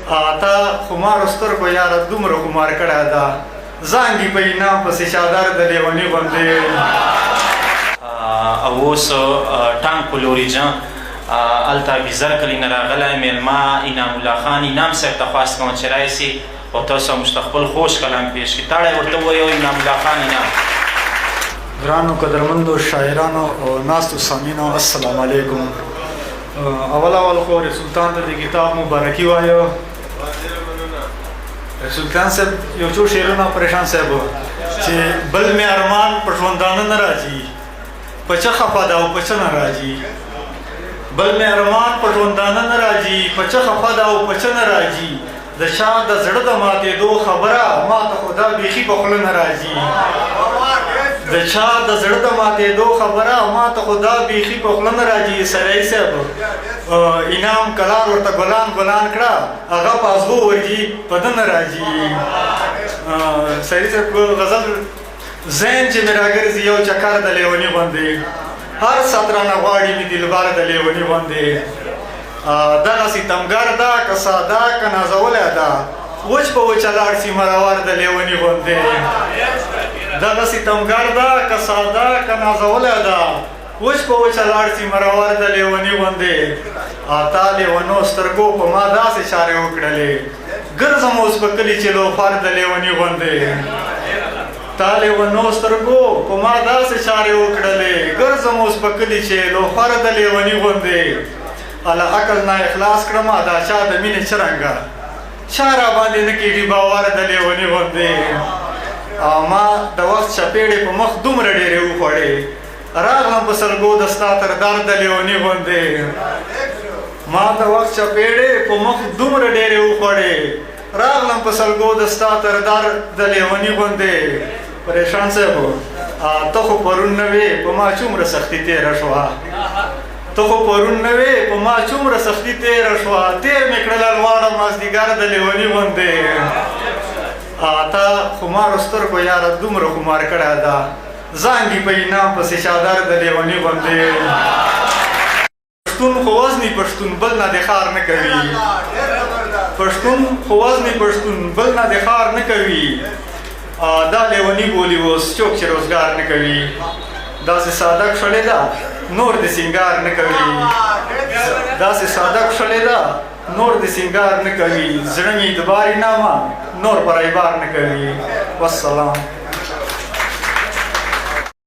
تا خمار سترګو یاره دومره خمار کړی ده زانګي په انعام پسې چادر د لیوني غوندې او اوس ټانک په لوریجان هلته ابیزر کلي نه راغلی میلمه انعام الله خان انعام صاحب ته خواست کوم چې راشي او تاسو موږ ته خپل خوش کلام پیش کړي تاړی ورته ووایو انعام الله خان انعام. ګرانو قدرمندو شاعرانو او ناستو سامعینو السلام علیکم. اول خو سلطان ته د کتاب مبارکي وایو. سلطان صاحب یو څو شعرونه پریشان صاحب چې بل مې ارمان په ژوندانه نه راځي په چه خفه ده او په چه نه راځي بل مې ارمان په ژوندانه نه راځي په چه خفه ده او په چه نه راځي د چا د زړه د ماتېدو خبره ما ته خو دا بیخي په خوله نه راځي د چا د زړه د ماتېدو خبره ما ته خو دا بیخي په خوله نه راځي. سړی صاحب انعام کلار ورته ګلان کړه هغه په ازغو ورځي په ده نه راځي. سړي صاحب غزل ذهن چې مې راګرځي یو چکر د لیوني غوندې هر سطرانه غواړي مې دلبر د لیوني غوندې دغه ستمګر ده که ساده که نازولی ده وچ په وچه لاړ شي مرور د لیوني غوندې دغه ستمګر ده که ساده که نازولی ده وچ په وچه لاړ شي مرور د لیوني غوندې تا لیونو سترګو په ما داسې چارې وکړلې ګرځم اوس په کلي چې لوفر د لیوني غوندې تا لیونو سترګو په ما داسې چارې وکړلې ګرځم اوس په کلي چې لوفر د لیوني غوندې اله عقل نه اخلاص کړم دا چا د مینې چرنګه چا را باندې نه کېږي باور د لیوني غوندې ما د وخت چپېړې په مخ دومره ډېرې وخوړې راغلم په سلګو د ستا تر در د لیوني غوندې ما د وخت چپېړې په مخ دومره ډېرې وخوړې راغلم په سلګو د ستا تر در د لیوني غوندې. پریشان صاحب ته خو پرون نه وې په ما څومره سختي تېره شوه ته خو پرون نه وې په ما څومره سختي تېره شوه تېر مې کړله لواړه مازدیګر د لیوني غوندې تا خمارو سترګو یاره دومره خمار کړی ده زانګي په انعام پسې چادر د لیوني غوندې. پښتون خو وزني پښتون بل نه د ښار نه کوي پښتون خو وزني پښتون بل نه د ښار نه کوي دا لیوني بولي اوس څوک چې روزګار نه کوي داسې ساده کښلې ده نور د سینګار نه کوي داسې ساده کښلې ده نور د سینګار نه کوي زړه مې د باري نامه نور پر ایبار نه کوي. والسلام.